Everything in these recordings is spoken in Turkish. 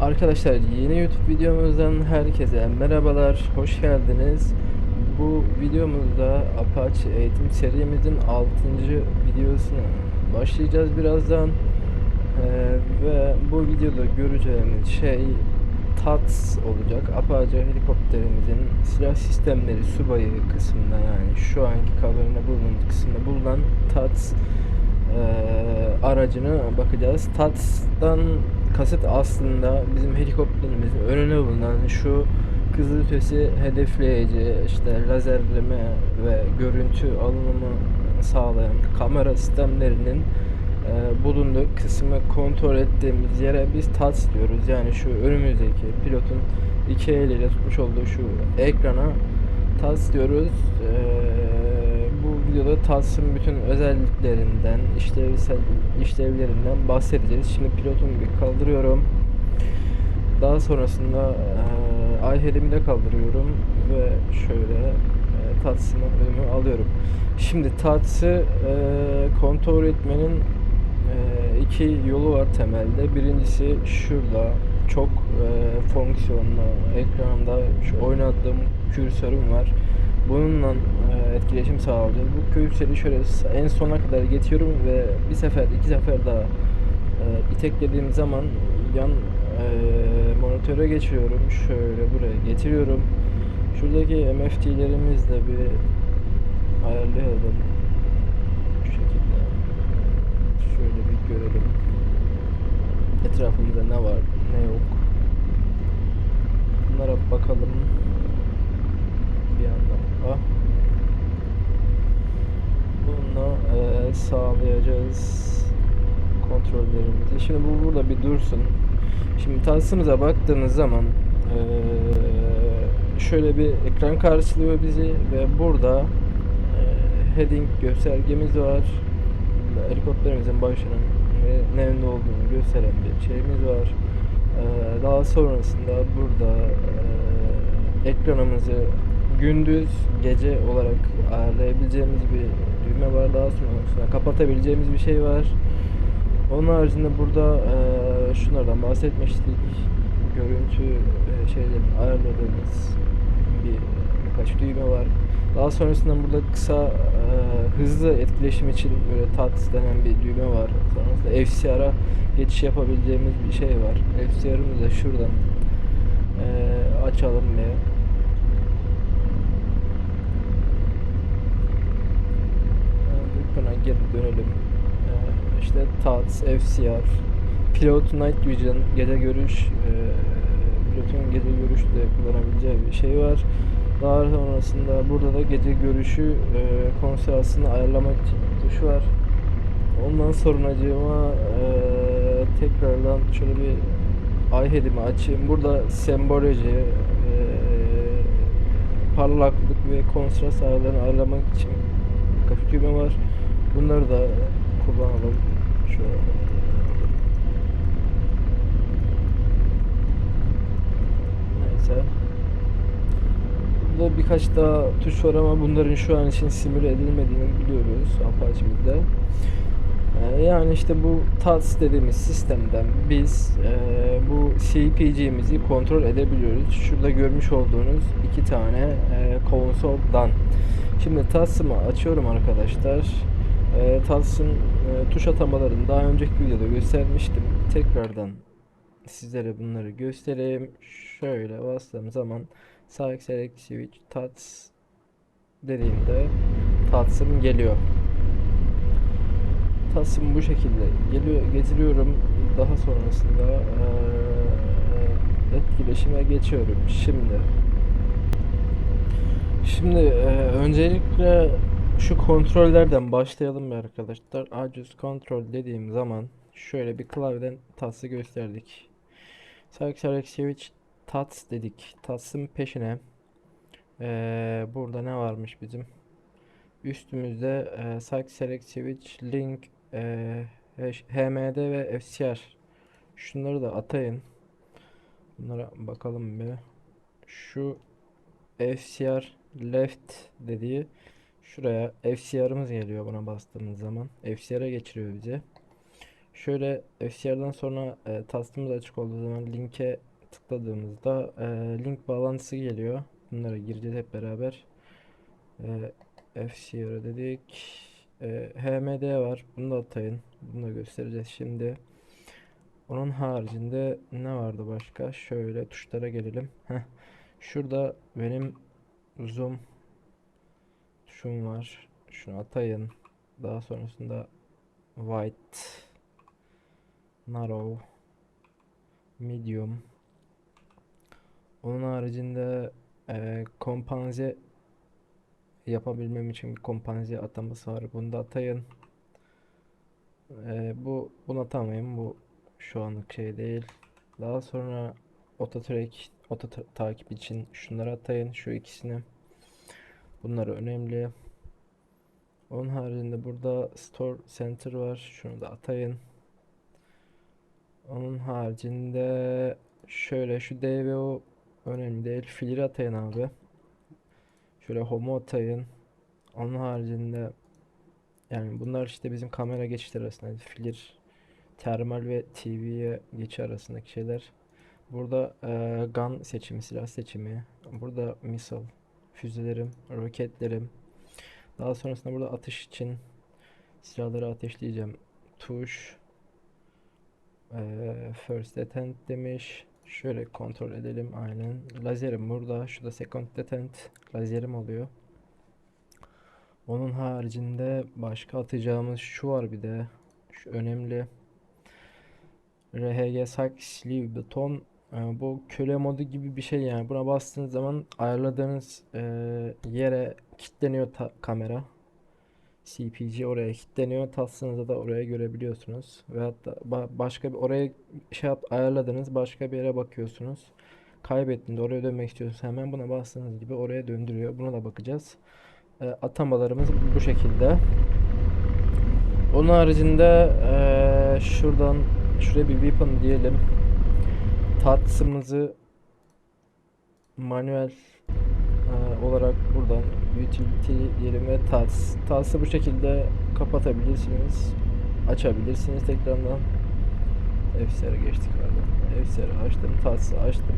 Arkadaşlar yeni YouTube videomuzdan herkese merhabalar, hoş geldiniz. Bu videomuzda Apache eğitim serimizin 6. videosuna başlayacağız birazdan. Ve bu videoda göreceğimiz şey TATS olacak. Apache helikopterimizin silah sistemleri subayı kısmında, yani şu anki kamerada bulunan kısmında bulunan TATS aracını bakacağız. TATS'tan kasıt aslında bizim helikopterimizin önüne bulunan şu kızılötesi hedefleyici, işte lazerleme ve görüntü alınımı sağlayan kamera sistemlerinin bulunduğu kısmı kontrol ettiğimiz yere biz TATS diyoruz. Yani şu önümüzdeki pilotun iki eliyle tutmuş olduğu şu ekrana TATS diyoruz. Bu videoda TATS'ın bütün özelliklerinden, işlevlerinden bahsedeceğiz. Şimdi pilotumu bir kaldırıyorum. Daha sonrasında iHead'imi de kaldırıyorum ve şöyle TATS'ımı önüme alıyorum. Şimdi TATS'ı kontrol etmenin iki yolu var temelde. Birincisi şurada çok fonksiyonlu ekranda şu oynattığım kürsörüm var. Bununla etkileşim sağlayacağız. Bu kürsörü şöyle en sona kadar getiriyorum ve bir sefer iki sefer daha iteklediğim zaman yan monitöre geçiyorum. Şöyle buraya getiriyorum. Şuradaki MFT'lerimizle bir ayarlayalım. Şu şekilde. Şöyle bir görelim. Etrafımızda ne var, ne yok. Bunlara bakalım. Bir yandan. Ah. Bununla sağlayacağız kontrollerimizi. Şimdi bu burada bir dursun. Şimdi tasımıza baktığınız zaman şöyle bir ekran karşılıyor bizi ve burada heading göstergemiz var. Helikopterimizin başının ve nerede olduğunu gösteren bir şeyimiz var. Daha sonrasında burada ekranımızı gündüz, gece olarak ayarlayabileceğimiz bir düğme var. Daha sonrasında kapatabileceğimiz bir şey var. Onun haricinde burada şunlardan bahsetmiştik. Görüntü şeylerini ayarladığımız birkaç düğme var. Daha sonrasında burada kısa hızlı etkileşim için böyle TATS denen bir düğme var. Sonrasında FCR'a geçiş yapabileceğimiz bir şey var. FCR'ımızı da şuradan açalım ve ekrana geri dönelim. İşte TATS, FCR, Pilot Night Vision, gece görüş, pilotun gece görüşte kullanabileceği bir şey var. Daha sonrasında burada da gece görüşü konsentrasyonu ayarlamak için bir tuş var. Ondan sonracığıma tekrardan şöyle bir iHead'imi açayım. Burada semboloji, parlaklık ve kontrast ayarlarını ayarlamak için birkaç düğme var. Bunları da kullanalım. Şöyle. Neyse. Burada birkaç daha tuş var ama bunların şu an için simüle edilmediğini biliyoruz Apache'mizde. Yani işte bu TATS dediğimiz sistemden biz bu CPG'mizi kontrol edebiliyoruz. Şurada görmüş olduğunuz iki tane konsoldan. Şimdi TATS'ımı açıyorum arkadaşlar. TATS'ın tuş atamalarını daha önceki videoda göstermiştim. Tekrardan sizlere bunları göstereyim. Şöyle bastığım zaman sağ select switch TATS dediğimde TATS'ım geliyor. TATS'ım bu şekilde getiriyorum. Daha sonrasında etkileşime geçiyorum. Şimdi öncelikle şu kontrollerden başlayalım bir arkadaşlar. Aciz kontrol dediğim zaman şöyle bir klavyeden TATS'ı gösterdik. Select switch TATS dedik. TATS'ın peşine burada ne varmış bizim? Üstümüzde select switch link HMD ve FCR. Şunları da atayın. Bunlara bakalım bir. Şu FCR left dediği şuraya FCR'ımız geliyor buna bastığımız zaman. FCR'a geçiriyor bize. Şöyle FCR'dan sonra task'ımız açık olduğu zaman linke tıkladığımızda link bağlantısı geliyor. Bunlara gireceğiz hep beraber. FCR dedik. HMD var. Bunu da atayın. Bunu da göstereceğiz şimdi. Onun haricinde ne vardı başka? Şöyle tuşlara gelelim. Şurada benim zoom tuşum var. Şunu atayın. Daha sonrasında wide, narrow, medium. Onun haricinde kompanze yapabilmem için bir kompanze ataması var. Bunu da atayın. Bunu atamayayım. Bu şu anlık şey değil. Daha sonra auto takip için şunları atayın. Şu ikisini. Bunlar önemli. Onun haricinde burada Store Center var. Şunu da atayın. Onun haricinde şöyle şu DVO önemli değil. Filleri atayın abi. Şöyle Home'u atayın. Onun haricinde yani bunlar işte bizim kamera geçişleri arasında filir, termal ve TV'ye geçiş arasındaki şeyler. Burada gun seçimi, silah seçimi. Burada missile, füzelerim, roketlerim. Daha sonrasında burada atış için silahları ateşleyeceğim. Tuş, first detent demiş. Şöyle kontrol edelim aynen. Lazerim burada. Şurada second detent lazerim oluyor. Onun haricinde başka atacağımız şu var bir de. Şu önemli. RH Sack Sleeve Buton. Bu köle modu gibi bir şey yani. Buna bastığınız zaman ayarladığınız yere kilitleniyor kamera. CPG oraya kilitleniyor. Taslınızda da oraya görebiliyorsunuz. Ve hatta başka bir oraya ayarladınız. Başka bir yere bakıyorsunuz. Kaybettiğinde oraya dönmek istiyorsunuz. Hemen buna bastığınız gibi oraya döndürüyor. Buna da bakacağız. Atamalarımız bu şekilde. Onun haricinde şuradan şuraya bir weapon diyelim. Tatsımızı manuel olarak buradan utility diyelim ve tatsı bu şekilde kapatabilirsiniz, açabilirsiniz tekrardan. FCR'e geçtik pardon. FCR'e açtım, tatsı açtım.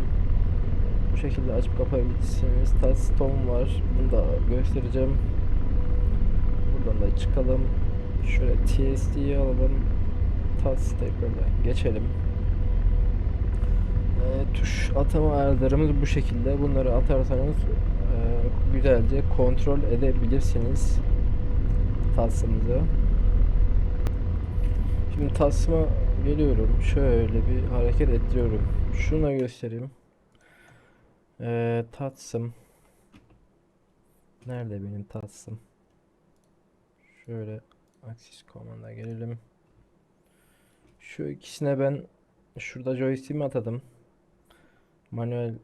Bu şekilde açıp kapatabilirsiniz. Tats tom var. Bunu da göstereceğim. Buradan da çıkalım. Şöyle TSD'yi alalım. Tats tekrardan geçelim. Tuş atama ayarlarımız bu şekilde. Bunları atarsanız güzelce kontrol edebilirsiniz tatsımızı. Şimdi tatsıma geliyorum. Şöyle bir hareket ettiriyorum. Şuna göstereyim. Tatsım. Nerede benim tatsım? Şöyle Axis Command'a gelelim. Şu ikisine ben şurada joystick'imi atadım. Manuel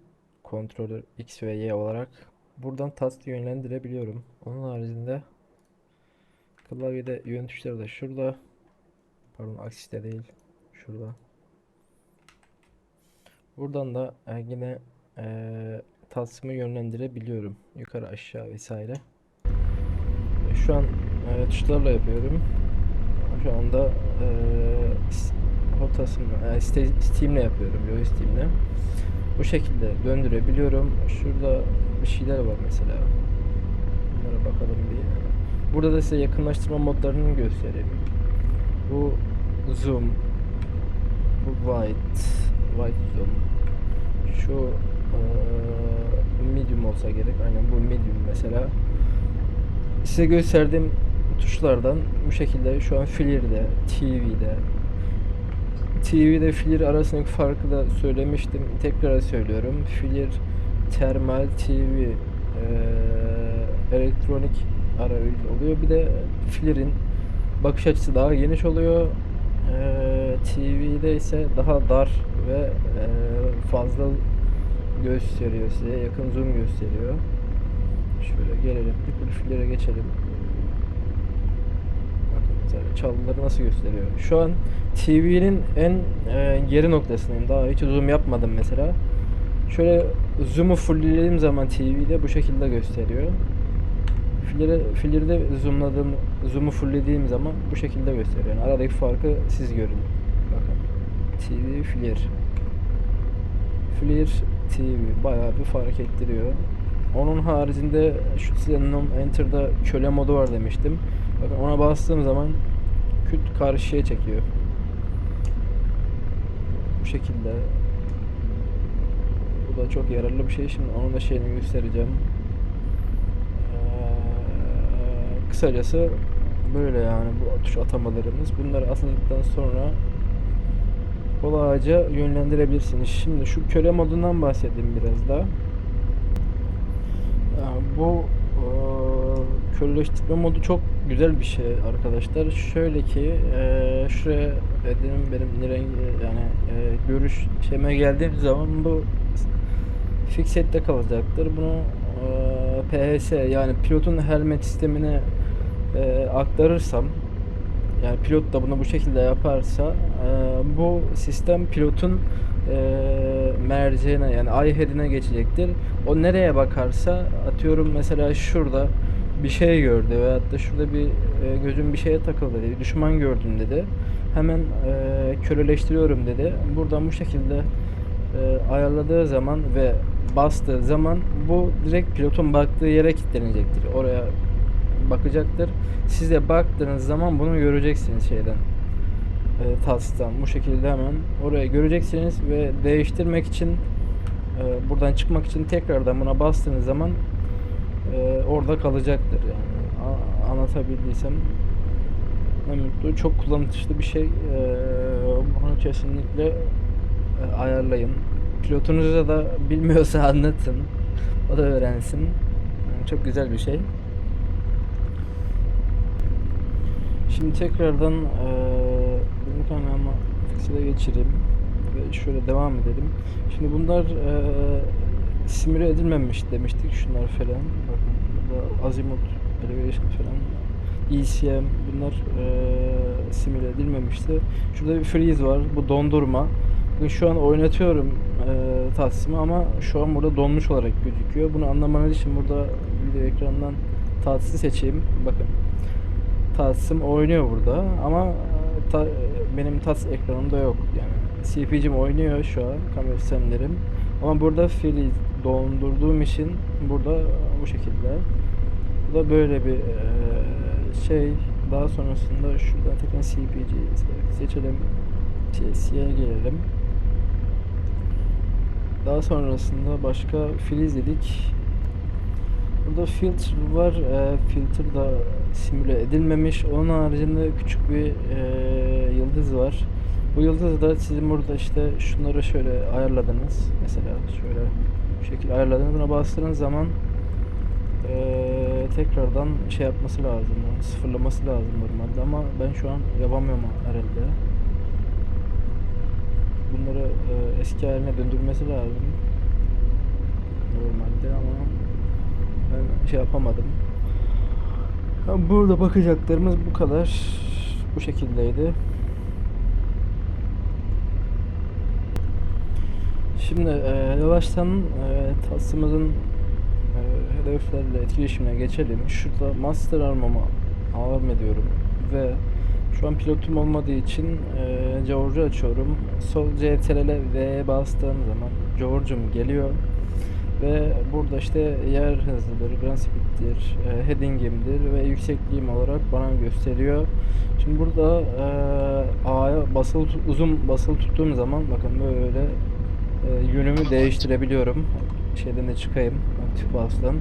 controller X ve Y olarak. Buradan task yönlendirebiliyorum. Onun haricinde klavyede yön tuşları da şurada. Pardon, Axis'te değil. Şurada. Buradan da yine task'ımı yönlendirebiliyorum. Yukarı aşağı vesaire. Şu an tuşlarla yapıyorum. Şu anda Steam'le yapıyorum. Joystick'imle. Bu şekilde döndürebiliyorum. Şurada bir şeyler var mesela. Bunlara bakalım bir. Burada da size yakınlaştırma modlarını göstereyim. Bu zoom, bu wide zoom. Şu medium olsa gerek. Aynen bu medium mesela. Size gösterdiğim tuşlardan bu şekilde şu an Flickr'de, TV'de Flickr arasındaki farkı da söylemiştim. Tekrar söylüyorum. Flickr termal, TV elektronik arayüz oluyor. Bir de Flickr'in bakış açısı daha geniş oluyor. TV'de ise daha dar ve fazla gösteriyor size. Yakın zoom gösteriyor. Şöyle gelelim. Bir Flickr'e geçelim. Bakın mesela çalıları nasıl gösteriyor. Şu an TV'nin en geri noktasındayım. Daha hiç zoom yapmadım mesela. Şöyle zoom'u fulllediğim zaman TV'de bu şekilde gösteriyor. Filler'de zoom'u fulllediğim zaman bu şekilde gösteriyor. Yani aradaki farkı siz görün. Bakın. TV Filler. Flir TV bayağı bir fark ettiriyor. Onun haricinde şu Xenon Enter'da köle modu var demiştim. Bakın ona bastığım zaman küt karşıya çekiyor. Bu şekilde. Bu da çok yararlı bir şey. Şimdi onun da şeyini göstereceğim. Kısacası böyle yani bu tuş atamalarımız. Bunları atladıktan sonra kolayca yönlendirebilirsiniz. Şimdi şu köle modundan bahsedeyim biraz da. Yani bu köleleştirme modu çok güzel bir şey arkadaşlar. Şöyle ki şuraya benim rengi yani görüş şeyime geldiğim zaman bu fixed'de kalacaktır. Bunu PHS yani pilotun helmet sistemine aktarırsam yani pilot da bunu bu şekilde yaparsa bu sistem pilotun merceğine yani eye head'ine geçecektir. O nereye bakarsa atıyorum mesela şurada bir şey gördü veyahut da şurada bir gözüm bir şeye takıldı dedi. Düşman gördüm dedi. Hemen köleleştiriyorum dedi. Buradan bu şekilde ayarladığı zaman ve bastığı zaman bu direkt pilotun baktığı yere kilitlenecektir. Oraya bakacaktır. Siz de baktığınız zaman bunu göreceksiniz şeyden. TAS'tan bu şekilde hemen oraya göreceksiniz ve değiştirmek için buradan çıkmak için tekrardan buna bastığınız zaman orada kalacaktır yani. Anlatabildiysem ne mutlu. Çok kullanışlı bir şey. Bunu kesinlikle ayarlayın. Pilotunuza da bilmiyorsa anlatın. O da öğrensin. Yani çok güzel bir şey. Şimdi tekrardan bir tane ama fixe'e geçireyim ve şöyle devam edelim. Şimdi bunlar simüle edilmemiş demiştik şunlar falan. Bakın burada Azimuth, Elevation falan, ECM bunlar simüle edilmemişti. Şurada bir freeze var. Bu dondurma. Bakın şu an oynatıyorum tatsımı ama şu an burada donmuş olarak gözüküyor. Bunu anlamanız için burada video ekranından tatsı seçeyim. Bakın. Tatsım oynuyor burada ama benim tats ekranımda yok yani CP'cim oynuyor şu an kamera sistemlerim ama burada freeze dondurduğum için burada bu şekilde bu da böyle bir şey. Daha sonrasında şuradan tekrar CPC seçelim, CS'ye gelelim. Daha sonrasında başka freeze dedik. Burada filtre var. Filtre da simüle edilmemiş. Onun haricinde küçük bir yıldız var. Bu yıldız da sizin burada işte şunları şöyle ayarladınız. Mesela şöyle bu şekilde ayarladınız. Buna bastığınız zaman tekrardan şey yapması lazım. Sıfırlaması lazım normalde ama ben şu an yapamıyorum herhalde. Bunları eski haline döndürmesi lazım. Normalde ama ben şey yapamadım. Burada bakacaklarımız bu kadar. Bu şekildeydi. Şimdi yavaştan tasımızın hedeflerle etkileşimine geçelim. Şurada master armama alarm ediyorum ve şu an pilotum olmadığı için George'u açıyorum. Sol CTRL'e V'ye bastığım zaman George'um geliyor. Ve burada işte yer hızıdır, ground speed'dir, heading'imdir ve yüksekliğim olarak bana gösteriyor. Şimdi burada A'ya uzun basılı tuttuğum zaman bakın böyle yönümü değiştirebiliyorum. Şeyden de çıkayım aktif bastan.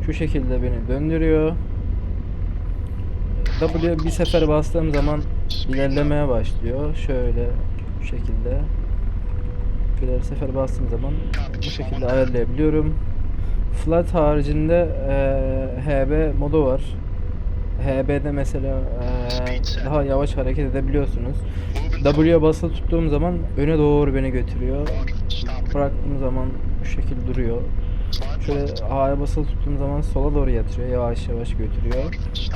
Şu şekilde beni döndürüyor. W bir sefer bastığım zaman ilerlemeye başlıyor. Şöyle bu şekilde. Bir sefer bastığım zaman bu şekilde ayarlayabiliyorum. Flat haricinde HB modu var. HB'de mesela daha yavaş hareket edebiliyorsunuz. W'ye basılı tuttuğum zaman öne doğru beni götürüyor. Bıraktığım zaman bu şekilde duruyor. Şöyle A'ya basılı tuttuğum zaman sola doğru yatırıyor. Yavaş yavaş götürüyor.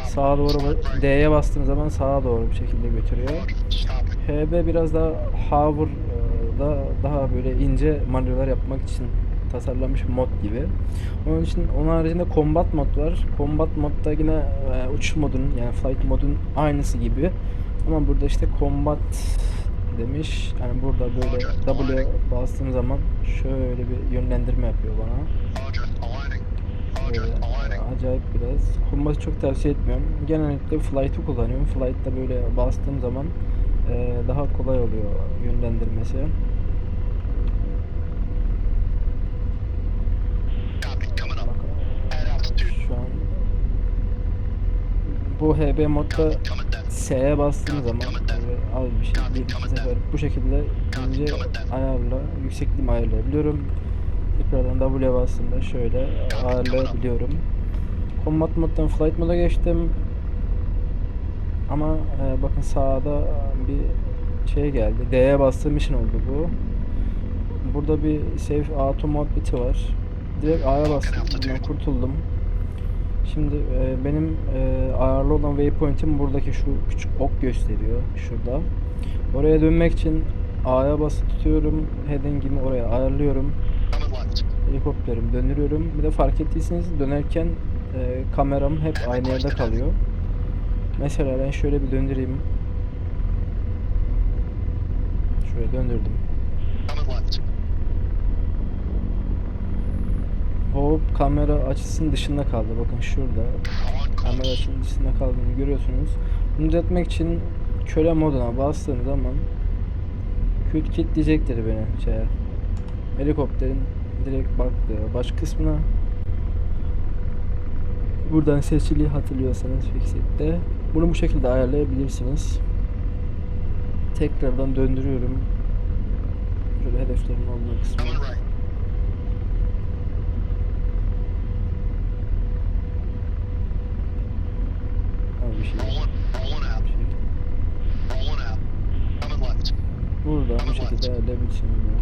Sağa doğru D'ye bastığım zaman sağa doğru bir şekilde götürüyor. HB biraz daha hover daha böyle ince manevralar yapmak için tasarlanmış mod gibi. Onun için onun haricinde combat mod var. Combat modda yine uçuş modunun yani flight modun aynısı gibi. Ama burada işte combat demiş. Yani burada böyle W bastığım zaman şöyle bir yönlendirme yapıyor bana. Böyle acayip biraz. Combat'ı çok tavsiye etmiyorum. Genellikle flight'ı kullanıyorum. Flight'ta böyle bastığım zaman daha kolay oluyor yönlendirmesi. Bakın şu an bu HB modda S'ye bastığım zaman böyle az bir şey bir iki sefer bu şekilde ince ayarla yüksekliğimi ayarlayabiliyorum. Tekrardan W'ye bastığımda şöyle ayarlayabiliyorum. Combat moddan flight moda geçtim. Ama bakın sağda bir şey geldi. D'ye bastığım için oldu bu. Burada bir save auto muhabbeti var. Direkt A'ya bastım. Bundan kurtuldum. Şimdi benim ayarlı olan waypoint'im buradaki şu küçük ok gösteriyor. Şurada. Oraya dönmek için A'ya basıp tutuyorum. Heading'imi oraya ayarlıyorum. Helikopterimi döndürüyorum. Bir de fark ettiyseniz dönerken kameram hep aynı yerde kalıyor. Mesela ben şöyle bir döndüreyim. Şöyle döndürdüm. Hop kamera açısının dışında kaldı. Bakın şurada. Kamera açısının dışında kaldığını görüyorsunuz. Bunu düzeltmek için köle moduna bastığım zaman kilitleyecektir beni şeye. Helikopterin direkt baktığı baş kısmına. Buradan seçili hatırlıyorsanız Fixit'te. Bunu bu şekilde ayarlayabilirsiniz. Tekrardan döndürüyorum. Şöyle hedeflerin olduğu kısmı. Bir şey. Buradan bu şekilde ayarlayabilirsiniz bunu.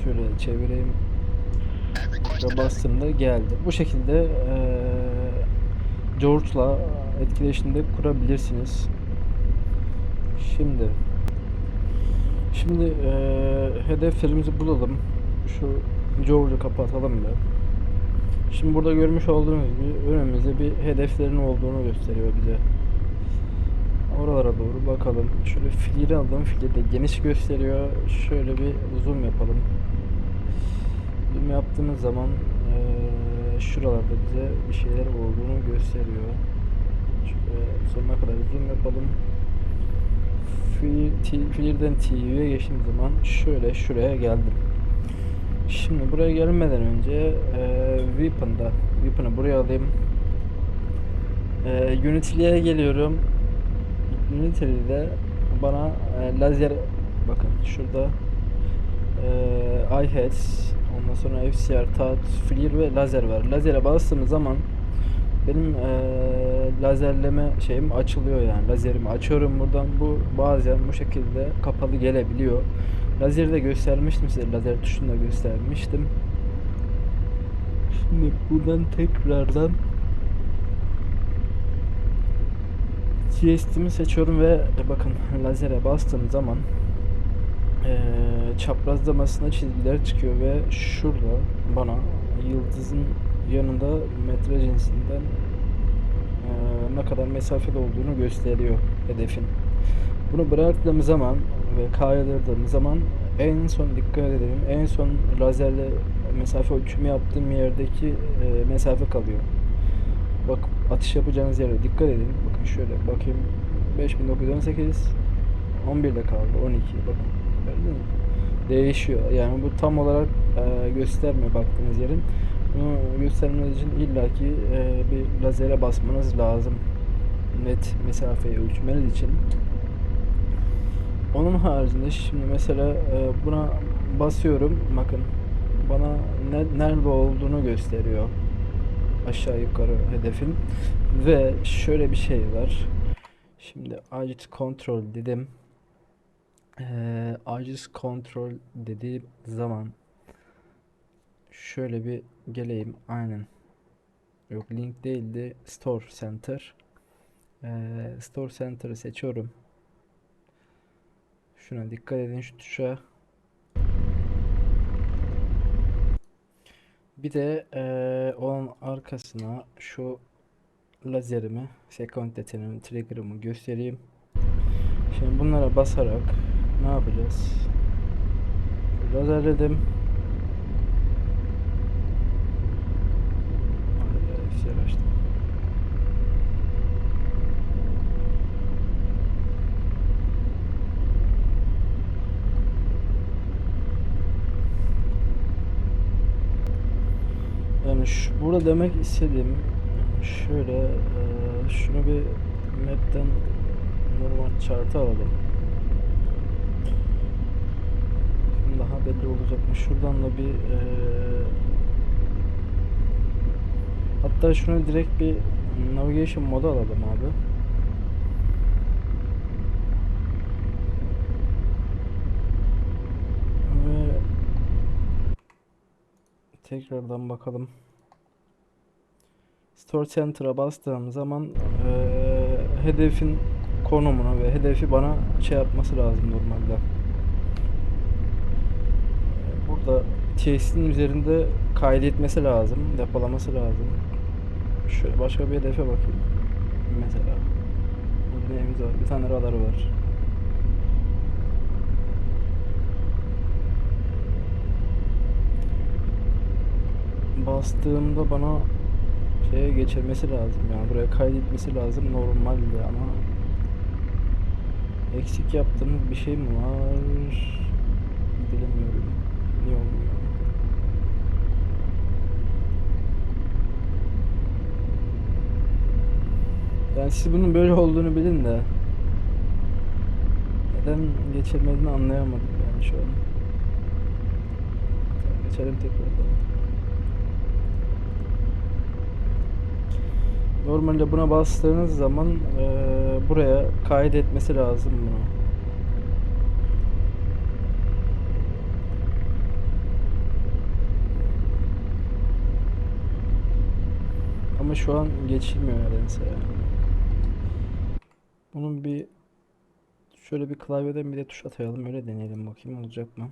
Şöyle çevireyim. Tekrar bastığımda geldi. Bu şekilde George'la etkileşimde kurabilirsiniz. Şimdi hedeflerimizi bulalım. Şu George'u kapatalım da. Şimdi burada görmüş olduğunuz gibi önümüzde bir hedeflerin olduğunu gösteriyor bize. Oralara doğru bakalım. Şöyle filleri alalım. Fileri de geniş gösteriyor. Şöyle bir zoom yapalım. Zoom yaptığımız zaman şuralarda bize bir şeyler olduğunu gösteriyor. Şöyle sonuna kadar zoom yapalım. Fillerden TV'ye geçtiğim zaman şöyle şuraya geldim. Şimdi buraya gelmeden önce Weapon'u buraya alayım. Unity'ye geliyorum. Unity'de bana lazer bakın şurada iHeads ondan sonra FCR, TAT, FLIR ve lazer var. Lazere bastığım zaman benim lazerleme şeyim açılıyor yani. Lazerimi açıyorum buradan. Bu bazen bu şekilde kapalı gelebiliyor. Lazeri de göstermiştim size. Lazer tuşunu da göstermiştim. Şimdi buradan tekrardan GST'mi seçiyorum ve bakın lazere bastığım zaman çaprazlamasına çizgiler çıkıyor ve şurada bana yıldızın yanında metre cinsinden ne kadar mesafede olduğunu gösteriyor hedefin. Bunu bıraktığım zaman ve kaydırdığım zaman en son dikkat edelim. En son lazerle mesafe ölçümü yaptığım yerdeki mesafe kalıyor. Bak atış yapacağınız yere dikkat edin. Bakın şöyle bakayım. 5918 11'de kaldı. 12 bakın. Gördünüz mü? Değişiyor. Yani bu tam olarak göstermiyor baktığınız yerin. Bunu göstermeniz için illaki bir lazere basmanız lazım. Net mesafeyi ölçmeniz için. Onun haricinde şimdi mesela buna basıyorum. Bakın bana nerede olduğunu gösteriyor. Aşağı yukarı hedefin. Ve şöyle bir şey var. Şimdi aciz kontrol dedim. Aciz kontrol dediğim zaman şöyle bir geleyim. Aynen. Yok link değildi. Store Center. Store Center'ı seçiyorum. Şuna dikkat edin, şu tuşa. Bir de onun arkasına şu lazerimi, second detenim, trigger'ımı göstereyim. Şimdi bunlara basarak ne yapacağız? Lazerledim. Açtım. Yani burada demek istediğim şöyle, şunu bir map'ten normal chart'a alalım. Şimdi daha belli olacak mı? Şuradan da bir hatta şunu direkt bir navigation modu alalım abi. Ve tekrardan bakalım. Store Center'a bastığım zaman hedefin konumunu ve hedefi bana şey yapması lazım normalde. Burada TXT'nin üzerinde kaydetmesi lazım, depolaması lazım. Şöyle başka bir hedefe bakayım. Mesela burada neyimiz var? Bir tane radarı var. Bastığımda bana şeye geçirmesi lazım, yani buraya kaydetmesi lazım normalde, ama eksik yaptığımız bir şey mi var bilemiyorum. Niye olmuyor? Yani siz bunun böyle olduğunu bilin de neden geçirmediğini anlayamadım yani şu an. Geçelim tekrardan. Normalde buna bastığınız zaman buraya kaydetmesi lazım bunu. Ama şu an geçilmiyor nedense yani. Bunun bir şöyle bir klavyeden bir de tuş atayalım, öyle deneyelim bakayım olacak mı?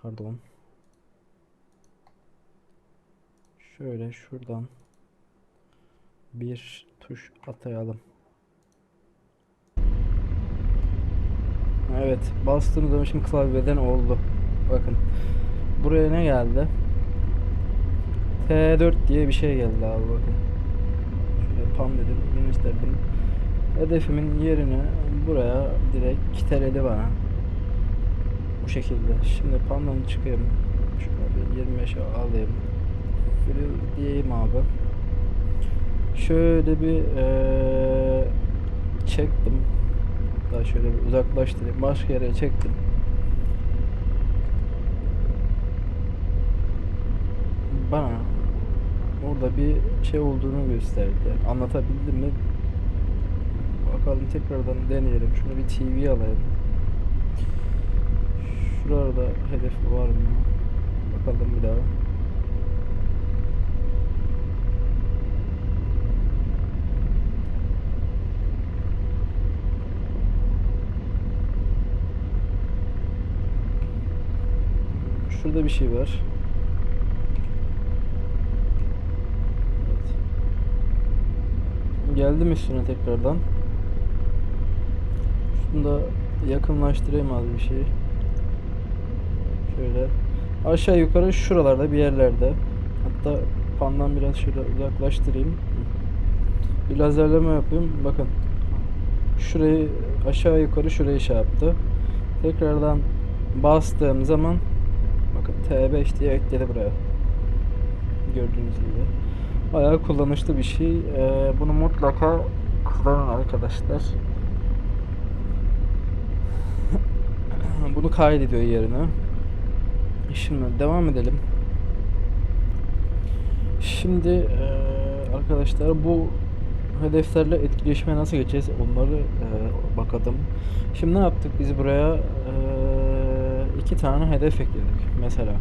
Pardon. Şöyle şuradan bir tuş atayalım. Evet, bastığım zaman şimdi klavyeden oldu. Bakın. Buraya ne geldi? T4 diye bir şey geldi abi, bakın. Şöyle pam dedim, genişledim. Hedefimin yerini buraya direkt kiteledi bana. Bu şekilde. Şimdi pamdan çıkayım. Şöyle bir 25'e alayım. Fill diyeyim abi. Şöyle bir çektim. Daha şöyle bir uzaklaştırayım. Başka yere çektim. Bana orada bir şey olduğunu gösterdi. Yani anlatabildim mi? Bakalım, tekrardan deneyelim. Şunu bir TV alayım. Şurada hedef var mı? Bakalım bir daha. Şurada bir şey var. Evet. Geldim üstüne tekrardan. Şunu da yakınlaştırayım az bir şey. Şöyle aşağı yukarı şuralarda bir yerlerde. Hatta pandan biraz şöyle uzaklaştırayım. Bir lazerleme yapayım. Bakın. Şurayı aşağı yukarı şurayı şey yaptı. Tekrardan bastığım zaman bakın T5 diye ekledi buraya. Gördüğünüz gibi. Bayağı kullanışlı bir şey. Bunu mutlaka kullanın arkadaşlar. Bunu kaydediyor yerine. Şimdi devam edelim. Şimdi arkadaşlar bu hedeflerle etkileşime nasıl geçeceğiz onları bakalım. Şimdi ne yaptık biz buraya? İki tane hedef ekledik mesela.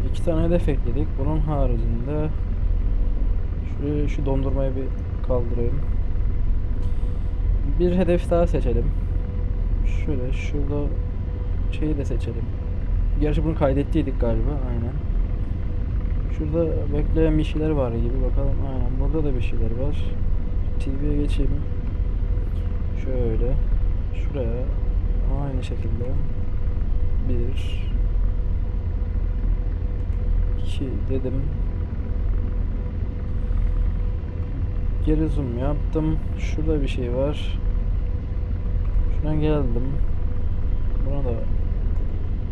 İki tane hedef ekledik. Bunun haricinde şu dondurmayı bir kaldırayım. Bir hedef daha seçelim. Şöyle şurada şeyi de seçelim. Gerçi bunu kaydettiydik galiba. Aynen. Şurada bekleyen bir şeyler var gibi, bakalım. Aynen, burada da bir şeyler var. TV'ye geçeyim. Şöyle şuraya aynı şekilde 1 2 dedim. Geri zoom yaptım. Şurada bir şey var. Şuna geldim. Buna da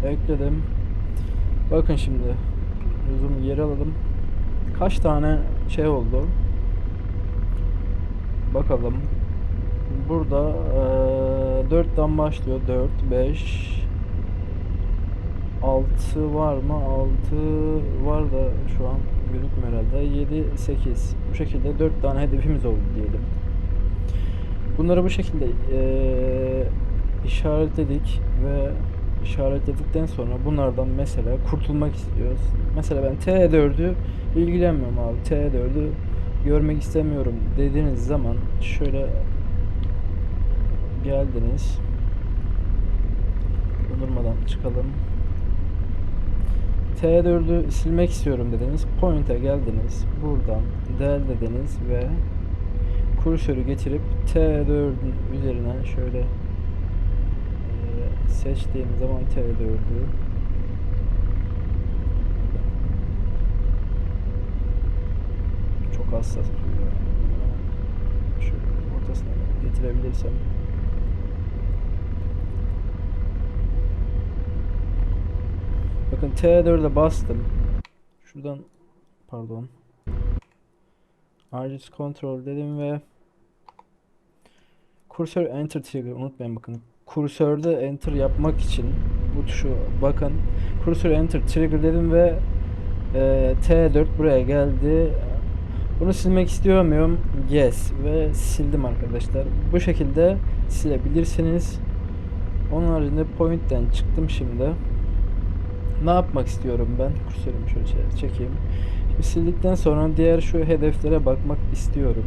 ekledim. Bakın şimdi zoom geri alalım. Kaç tane şey oldu? Bakalım. Burada 4'ten başlıyor. 4, 5, 6 var mı? 6 var da şu an gözükmüyor herhalde. 7, 8. Bu şekilde 4 tane hedefimiz oldu diyelim. Bunları bu şekilde işaretledik ve işaretledikten sonra bunlardan mesela kurtulmak istiyoruz. Mesela ben T4'ü ilgilenmiyorum abi. T4'ü görmek istemiyorum dediğiniz zaman şöyle geldiniz. Dondurmadan çıkalım. T4'ü silmek istiyorum dediniz. Point'e geldiniz. Buradan del dediniz ve kursörü getirip T4'ün üzerine şöyle seçtiğim zaman T4'ü çok hassas. Şöyle ortasına getirebilirsem. Bakın T4'e bastım. Şuradan pardon. Argus Control dedim ve kursör enter trigger, unutmayın bakın. Kursörde enter yapmak için bu tuşu bakın. Kursör enter trigger dedim ve T4 buraya geldi. Bunu silmek istiyor muyum? Yes ve sildim arkadaşlar. Bu şekilde silebilirsiniz. Onun haricinde point'ten çıktım şimdi. Ne yapmak istiyorum ben? Kursörümü şöyle çekeyim. Şimdi sildikten sonra diğer şu hedeflere bakmak istiyorum.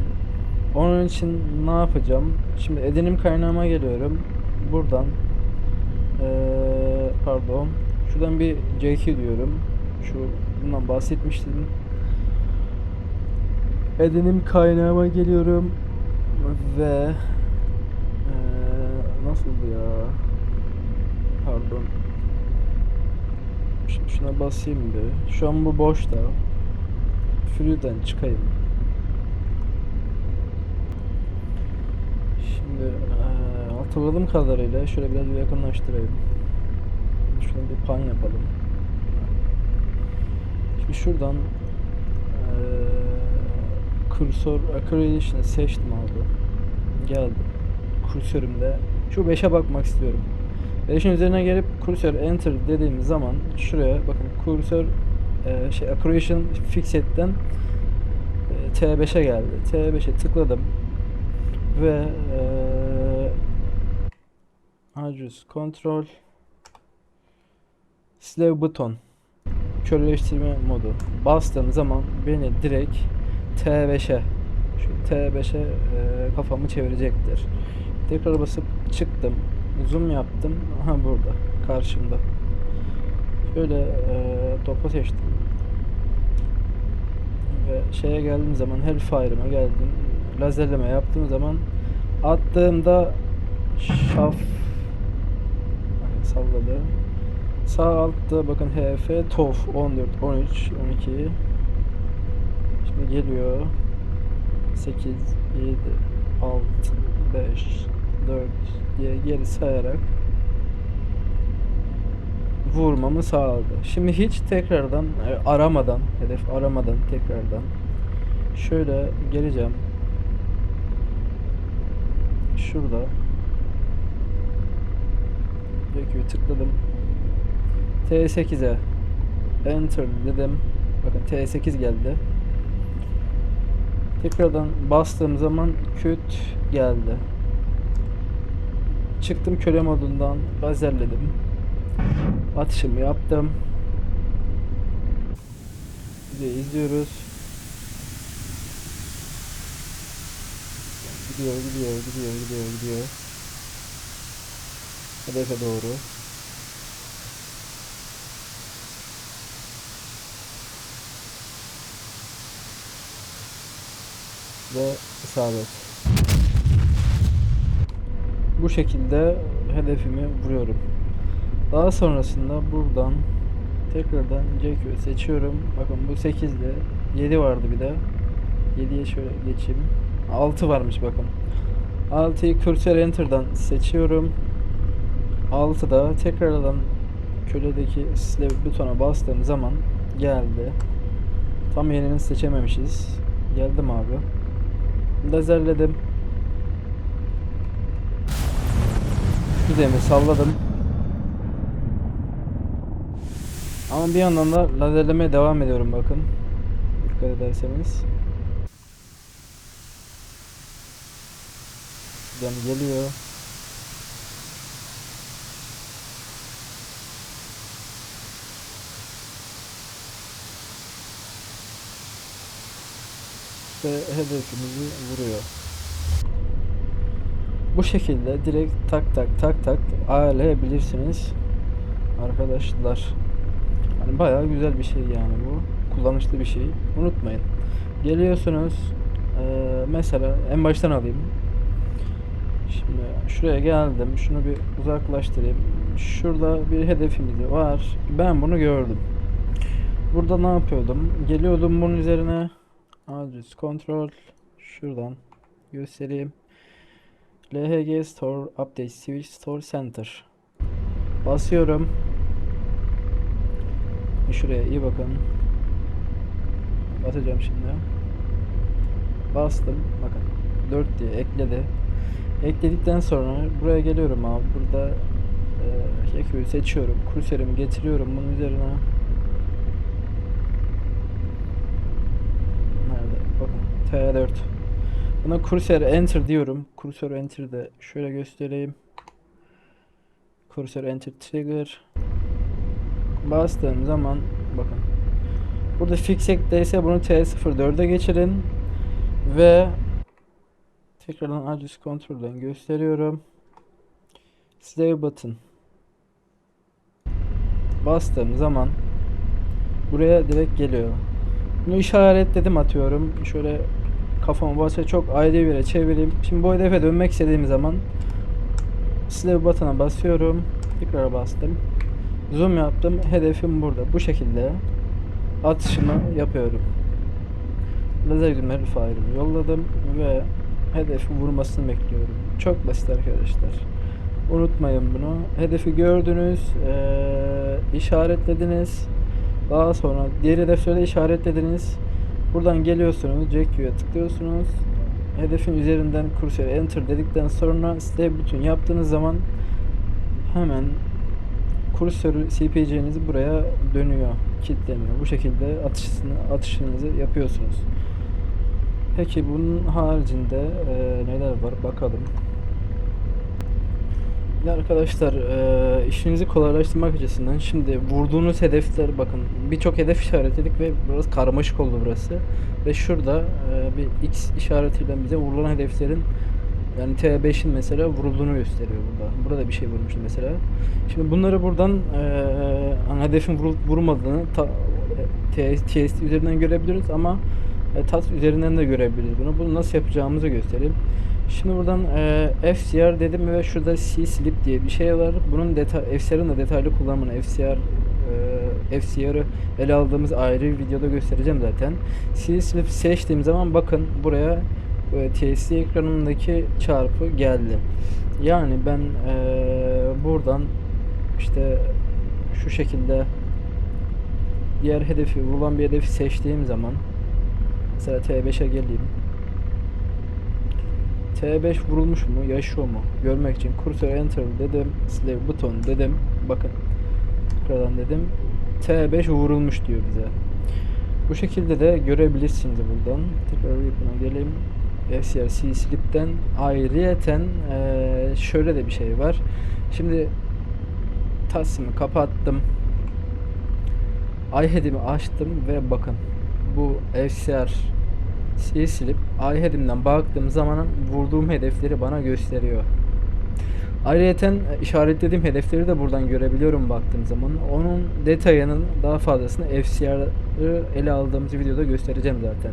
Onun için ne yapacağım? Şimdi edinim kaynağıma geliyorum. Buradan pardon. Şuradan bir C2 diyorum. Bundan bahsetmiştim. Edinim kaynağıma geliyorum ve nasıldı ya? Pardon. Şimdi şuna basayım bir. Şu an bu boşta. Free'den çıkayım. Şimdi hatırladığım kadarıyla şöyle biraz bir yakınlaştırayım. Şuradan bir pan yapalım. Şimdi şuradan kursör accreditation seçtim abi. Geldim. Kursörümde şu 5'e bakmak istiyorum. 5'in üzerine gelip kursör enter dediğim zaman şuraya bakın, kursör accreditation fixed'den T5'e geldi. T5'e tıkladım ve Argus Control Slave buton köleleştirme modu bastığım zaman beni direkt T5'e kafamı çevirecektir. Tekrar basıp çıktım. Zoom yaptım. Aha burada. Karşımda. Şöyle topu seçtim. Ve şeye geldiğim zaman Hellfire'ıma geldim. Lazerleme yaptığım zaman attığımda şaf salladı. Sağ altta bakın HF TOF 14, 13, 12. Şimdi geliyor. 8, 7, 6, 5, 4 diye geri sayarak vurmamı sağladı. Şimdi hiç tekrardan aramadan, hedef aramadan tekrardan şöyle geleceğim. Şurada Gökü'yü tıkladım. T8'e enter dedim. Bakın T8 geldi. Tekrardan bastığım zaman küt geldi. Çıktım köle modundan, lazerledim. Atışımı yaptım. Videoyu izliyoruz. Gidiyor. Hedefe doğru. Ve isabet. Bu şekilde hedefimi vuruyorum. Daha sonrasında buradan tekrardan CQ seçiyorum. Bakın bu 8'de 7 vardı bir de. 7'ye şöyle geçeyim. 6 varmış bakın. 6'yı Cursor Enter'dan seçiyorum. 6'da tekrardan köledeki slave butona bastığım zaman geldi. Tam yerini seçememişiz. Geldim abi. Lazerledim. Füzemi salladım. Ama bir yandan da lazerlemeye devam ediyorum bakın. Dikkat ederseniz. Füzem geliyor. Ve hedefimizi vuruyor. Bu şekilde direkt tak ayarlayabilirsiniz arkadaşlar. Yani bayağı güzel bir şey yani bu. Kullanışlı bir şey. Unutmayın. Geliyorsunuz. Mesela en baştan alayım. Şimdi şuraya geldim. Şunu bir uzaklaştırayım. Şurada bir hedefimiz var. Ben bunu gördüm. Burada ne yapıyordum? Geliyordum bunun üzerine. Address Control. Şuradan göstereyim. LHG Store Update Switch Store Center. Basıyorum. Şuraya iyi bakın. Basacağım şimdi. Bastım. Bakın 4 diye ekledi. Ekledikten sonra buraya geliyorum abi. Burada Yakı'yı seçiyorum. Kurserimi getiriyorum bunun üzerine. Nerede? Bakın T4. Buna Cursor Enter diyorum. Cursor Enter'de şöyle göstereyim. Cursor Enter Trigger. Bastığım zaman bakın. Burada Fixed'deyse bunu T04'e geçirin. Ve tekrardan Address Control'dan gösteriyorum. Slave Button. Bastığım zaman buraya direkt geliyor. Bunu işaretledim atıyorum. Şöyle kafamı başka çok ayrı bir yere çevireyim. Şimdi bu hedefe dönmek istediğim zaman Slave Button'a basıyorum. Tekrar bastım. Zoom yaptım. Hedefim burada. Bu şekilde atışımı yapıyorum. Lazer gülme fire'ımı yolladım ve hedefi vurmasını bekliyorum. Çok basit arkadaşlar. Unutmayın bunu. Hedefi gördünüz, işaretlediniz. Daha sonra diğer hedefleri işaretlediniz. Buradan geliyorsunuz, CQ'ya tıklıyorsunuz. Hedefin üzerinden Cursor Enter dedikten sonra Slave Button yaptığınız zaman hemen kursör CPC'nizi buraya dönüyor, kilitleniyor. Bu şekilde atışınızı yapıyorsunuz. Peki bunun haricinde neler var bakalım. Ya arkadaşlar işinizi kolaylaştırmak açısından şimdi vurduğunuz hedefler bakın birçok hedef işaretledik ve biraz karmaşık oldu burası. Ve şurada bir X işaretiyle bize vurulan hedeflerin yani T5'in mesela vurulduğunu gösteriyor burada. Burada bir şey vurmuş mesela. Şimdi bunları buradan hedefin vurmadığını TST üzerinden görebiliriz ama TAS üzerinden de görebiliriz bunu. Bunu nasıl yapacağımızı göstereyim. Şimdi buradan FCR dedim ve şurada C-Slip diye bir şey var. Bunun FCR'ın da detaylı kullanımını FCR'ı ele aldığımız ayrı bir videoda göstereceğim zaten. C-Slip seçtiğim zaman bakın buraya TSD ekranındaki çarpı geldi. Yani ben buradan işte şu şekilde diğer hedefi vurulan bir hedefi seçtiğim zaman mesela T5'e geleyim. T5 vurulmuş mu, yaşıyor mu görmek için Cursor Enter dedim, Slave Button dedim. Bakın tekrardan dedim. T5 vurulmuş diyor bize. Bu şekilde de görebilirsiniz buradan. Tekrar yapına geleyim. FCR C-Slip'ten ayrıyeten şöyle de bir şey var. Şimdi TAS'ımı kapattım. iHead'imi açtım ve bakın bu FCR C'yi silip iHead'imden baktığım zaman vurduğum hedefleri bana gösteriyor. Ayrıyeten işaretlediğim hedefleri de buradan görebiliyorum baktığım zaman. Onun detayının daha fazlasını FCR'ı ele aldığımız videoda göstereceğim zaten.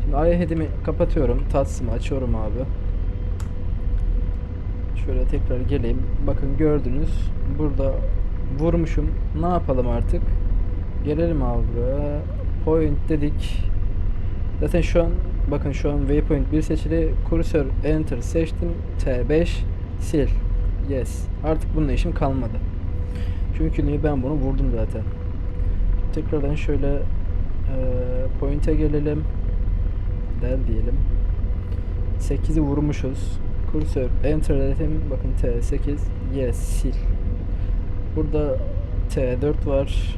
Şimdi iHead'imi kapatıyorum. TATS'ımı açıyorum abi. Şöyle tekrar geleyim. Bakın gördünüz. Burada vurmuşum. Ne yapalım artık? Gelelim abi buraya. Point dedik. Zaten şu an bakın şu an waypoint 1 seçili. Cursor enter seçtim. T5 sil. Yes. Artık bununla işim kalmadı. Çünkü niye ben bunu vurdum zaten. Tekrardan şöyle point'e gelelim. Del diyelim. 8'i vurmuşuz. Cursor enter dedim. Bakın T8 yes sil. Burada T4 var.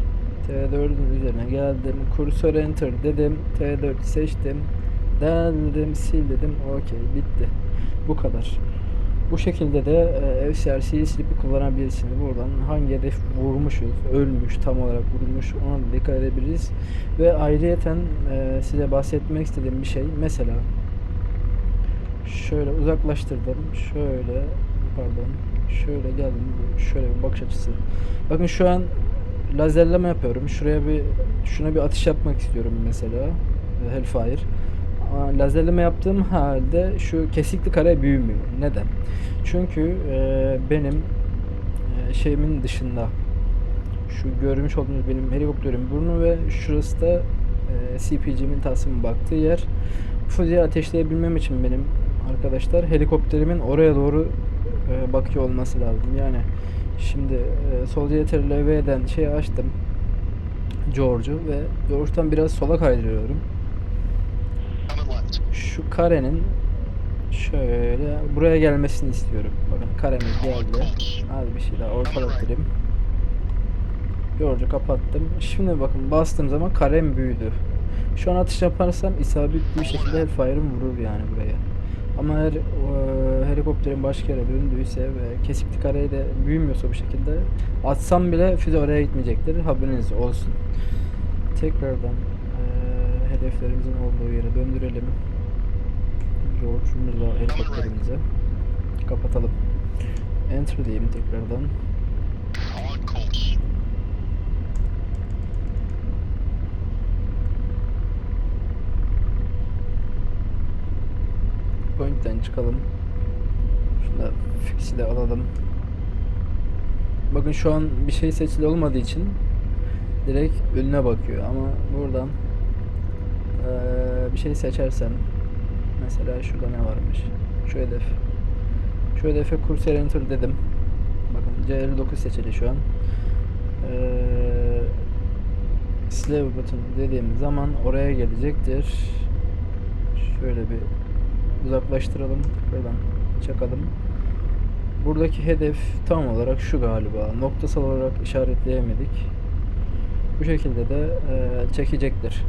T4'ün üzerine geldim. Cursor enter dedim. T4 seçtim. Del dedim, sil dedim. Okey, bitti. Bu kadar. Bu şekilde de FCRC'yi silip kullanabilirsiniz. Buradan hangi hedef vurmuşuz, ölmüş, tam olarak vurmuş ona da dikkat edebiliriz. Ve ayrıyeten size bahsetmek istediğim bir şey. Mesela şöyle uzaklaştırdım. Şöyle pardon. Şöyle geldim. Şöyle bir bakış açısı. Bakın şu an lazerleme yapıyorum. Şuna bir atış yapmak istiyorum mesela. Hellfire. Lazerleme yaptığım halde şu kesikli kare büyümüyor. Neden? Çünkü benim şeyimin dışında şu görmüş olduğunuz benim helikopterin burnu ve şurası da CPG'min tasımı baktığı yer. Füzeyi ateşleyebilmem için benim arkadaşlar helikopterimin oraya doğru bakıyor olması lazım. Yani şimdi Soldier LV'den şeyi açtım. George'u ve George'dan biraz sola kaydırıyorum. Şu karenin şöyle buraya gelmesini istiyorum. Bakın karemiz geldi. Az bir şey daha ortalatayım. George'u kapattım. Şimdi bakın bastığım zaman karem büyüdü. Şu an atış yaparsam isabetli bir şekilde Hellfire'ım vurur yani buraya. Ama eğer helikopterin başka yere döndüyse ve kesikli kareyi de büyümüyorsa bu şekilde atsam bile füze oraya gitmeyecektir. Haberiniz olsun. Tekrardan hedeflerimizin olduğu yere döndürelim. George'umuzla helikopterimizi kapatalım. Enter diyeyim tekrardan. Point'ten çıkalım. Şunu da fix'i de alalım. Bakın şu an bir şey seçili olmadığı için direkt önüne bakıyor ama buradan bir şey seçersem mesela şurada ne varmış? Şu hedef. Şu hedefe Cursor enter dedim. Bakın C59 seçili şu an. Slave button dediğim zaman oraya gelecektir. Şöyle bir uzaklaştıralım. Buradan çakalım. Buradaki hedef tam olarak şu galiba. Noktasal olarak işaretleyemedik. Bu şekilde de çekecektir.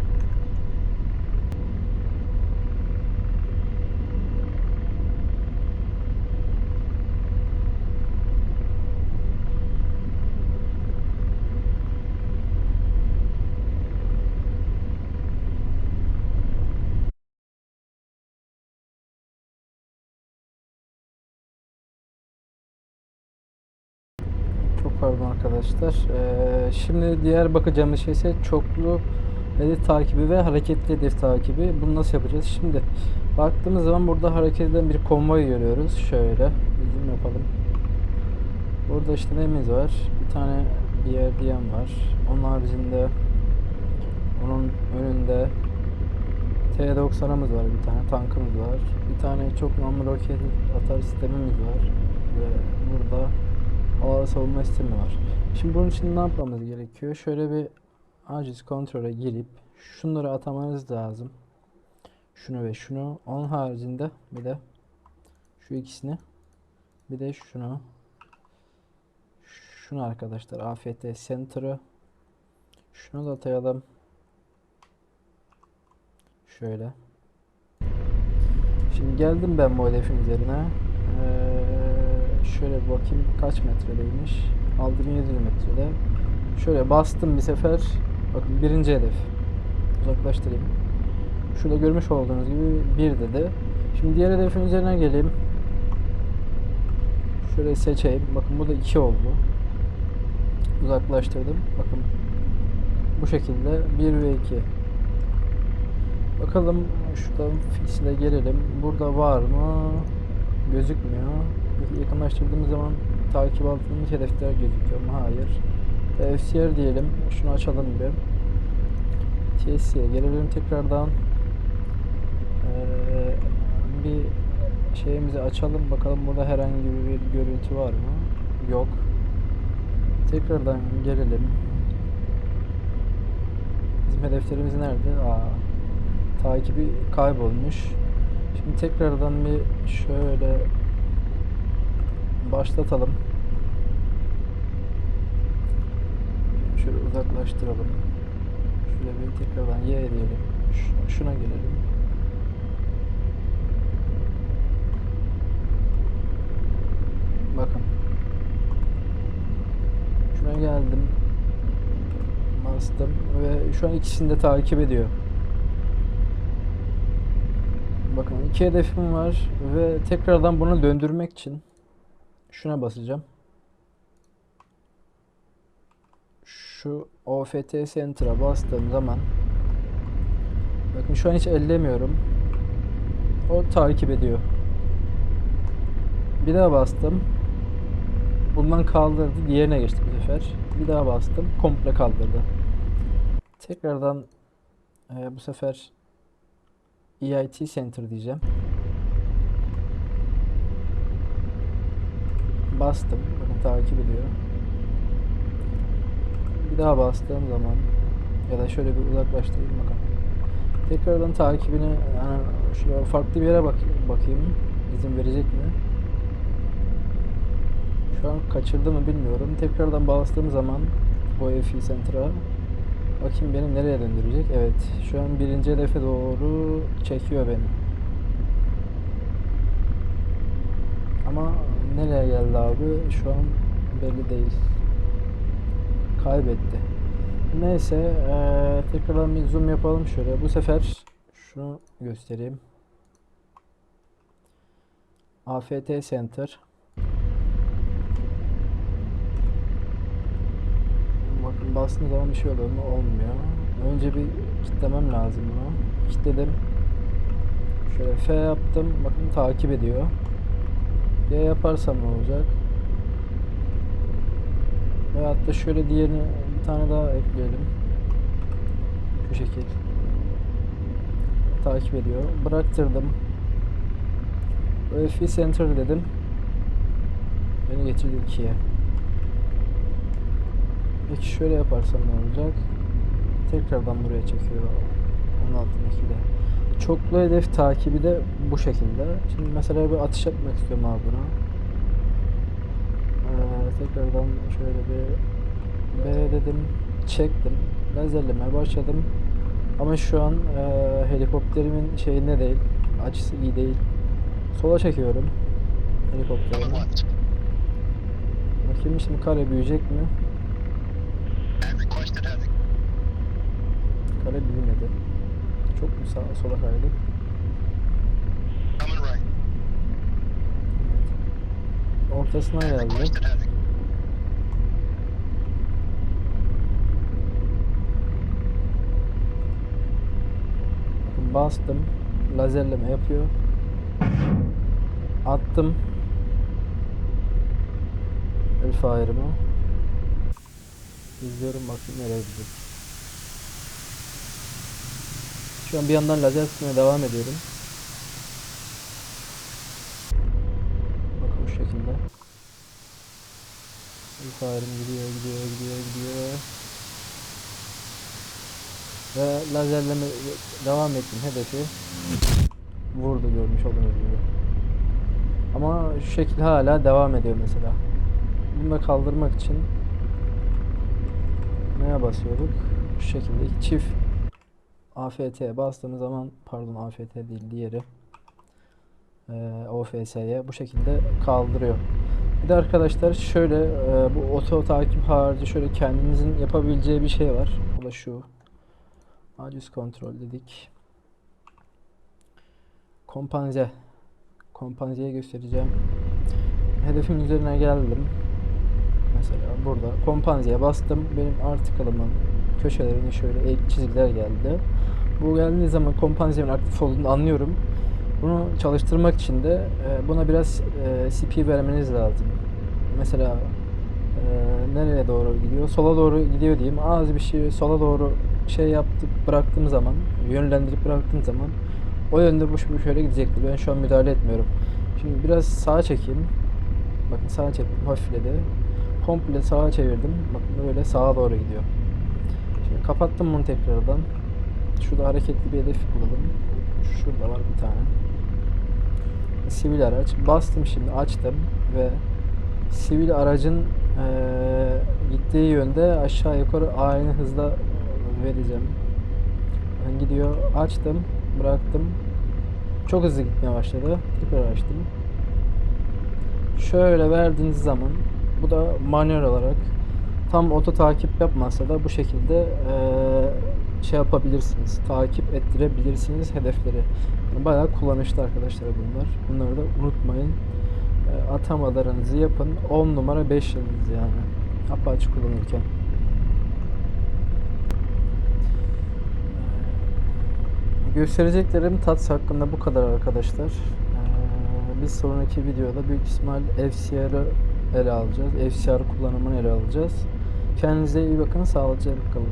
Çok pardon arkadaşlar. Şimdi diğer bakacağımız şey ise çoklu hedef takibi ve hareketli hedef takibi. Bunu nasıl yapacağız? Şimdi baktığımız zaman burada hareket eden bir konvoy görüyoruz. Şöyle bizim yapalım. Burada işte neyimiz var? Bir tane BRDM var. Onun haricinde onun önünde T-90'ımız var, bir tane tankımız var. Bir tane çok namlu roket atar sistemimiz var. Ve burada hava savunma sistemi var. Şimdi bunun için ne yapmamız gerekiyor? Şöyle bir aciz kontrole girip şunları atamanız lazım. Şunu ve şunu. Onun haricinde bir de şu ikisini. Bir de şunu. Şunu arkadaşlar. AFT Center'ı. Şunu da atayalım. Şöyle. Şimdi geldim ben bu hedefin üzerine. Şöyle bir bakayım kaç metredeymiş. 6700 metrede. Şöyle bastım bir sefer. Bakın birinci hedef. Uzaklaştırayım. Şurada görmüş olduğunuz gibi 1 dedi. Şimdi diğer hedefin üzerine geleyim. Şöyle seçeyim. Bakın bu da 2 oldu. Uzaklaştırdım. Bakın bu şekilde 1 ve 2. Bakalım şuradan fix'e gelelim. Burada var mı? Gözükmüyor. Yakınlaştırdığımız zaman takip altındaki hedefler gözüküyor mu? Hayır. FCR diyelim. Şunu açalım bir. TSC'ye gelelim tekrardan. Bir şeyimizi açalım. Bakalım burada herhangi bir görüntü var mı? Yok. Tekrardan gelelim. Bizim hedeflerimiz nerede? Takibi kaybolmuş. Şimdi tekrardan bir şöyle başlatalım. Şöyle uzaklaştıralım. Şöyle bir tekrardan Y diyelim. Şuna gelelim. Bakın. Şuna geldim. Bastım ve şu an ikisini de takip ediyor. Bakın 2 hedefim var ve tekrardan bunu döndürmek için şuna basacağım. Şu OFT Center'a bastığım zaman bakın şu an hiç ellemiyorum. O takip ediyor. Bir daha bastım. Bundan kaldırdı. Diğerine geçti bu sefer. Bir daha bastım. Komple kaldırdı. Tekrardan bu sefer EIT Center diyeceğim. Bastım. Bakın takip ediyor. Bir daha bastığım zaman ya da şöyle bir uzaklaştırayım bakın. Tekrardan takibini yani şöyle farklı bir yere bakayım. İzin verecek mi? Şu an kaçırdı mı bilmiyorum. Tekrardan bastığım zaman bu FE Center'a bakayım beni nereye döndürecek. Evet. Şu an birinci hedefe doğru çekiyor beni. Ama nereye geldi abi? Şu an belli değil. Kaybetti. Neyse. Tekrardan bir zoom yapalım şöyle. Bu sefer şunu göstereyim. AFT Center. Bakın bastığım zaman bir şey oluyor mu? Olmuyor. Önce bir kilitlemem lazım bunu. Kilitledim. Şöyle F yaptım. Bakın takip ediyor. Y yaparsam ne olacak? Veyahut da şöyle diğerini bir tane daha ekleyelim. Şu şekil. Takip ediyor. Bıraktırdım. FE Center dedim. Beni getirdi 2'ye. Peki şöyle yaparsam ne olacak? Tekrardan buraya çekiyor. Onun altındaki de. Çoklu hedef takibi de bu şekilde. Şimdi mesela bir atış yapmak istiyorum abi buna. Tekrardan şöyle bir B dedim. Çektim. Lazerlemeye başladım. Ama şu an helikopterimin şeyinde değil. Açısı iyi değil. Sola çekiyorum. Helikopterimi. Bakayım şimdi kare büyüyecek mi? Kare büyümedi. Çok mu sola kaydık? Evet. Ortasına geldik. Bakın bastım. Lazerleme yapıyor. Attım. Hellfire'ımı. İzliyorum bakayım nereye gidecek. Şu an bir yandan lazer tutmaya devam ediyorum. Bakın bu şekilde. Hellfire'ım gidiyor. Ve lazerleme devam ettim hedefi. Vurdu görmüş olduğunuz gibi. Ama şu şekil hala devam ediyor mesela. Bunu da kaldırmak için neye basıyorduk? Şu şekilde çift AFT'ye bastığımız zaman, pardon AFT değil diğeri, OFS'ye bu şekilde kaldırıyor. Bir de arkadaşlar şöyle bu oto takip harici şöyle kendinizin yapabileceği bir şey var. O da şu. Radius kontrol dedik. Kompanze. Kompanzeyi göstereceğim. Hedefin üzerine geldim. Mesela burada kompanzeye bastım. Benim article'ımın köşelerine şöyle ek çizgiler geldi. Bu geldiği zaman kompanzemin aktif olduğunu anlıyorum. Bunu çalıştırmak için de buna biraz CP vermeniz lazım. Mesela nereye doğru gidiyor? Sola doğru gidiyor diyeyim. Az bir şey sola doğru şey yaptık bıraktığım zaman, yönlendirip bıraktığım zaman o yönde bu şöyle gidecekti. Ben şu an müdahale etmiyorum. Şimdi biraz sağa çekeyim. Bakın sağa çektim hafifledi. Komple sağa çevirdim. Bakın böyle sağa doğru gidiyor. Şimdi kapattım bunu tekrardan. Şurada hareketli bir hedef bulalım. Şurada var bir tane. Sivil araç. Bastım şimdi açtım ve sivil aracın gittiği yönde aşağı yukarı aynı hızla vereceğim. Ben gidiyor. Açtım. Bıraktım. Çok hızlı gitmeye başladı. Tekrar açtım. Şöyle verdiğiniz zaman bu da manuel olarak tam oto takip yapmasa da bu şekilde şey yapabilirsiniz. Takip ettirebilirsiniz hedefleri. Yani bayağı kullanışlı arkadaşlar bunlar. Bunları da unutmayın. Atamalarınızı yapın. 10 numara 5 yıldız yani. Apache kullanırken. Göstereceklerim TATS hakkında bu kadar arkadaşlar. Bir sonraki videoda büyük ihtimal FCR'ı ele alacağız. FCR kullanımını ele alacağız. Kendinize iyi bakın. Sağlıcakla kalın.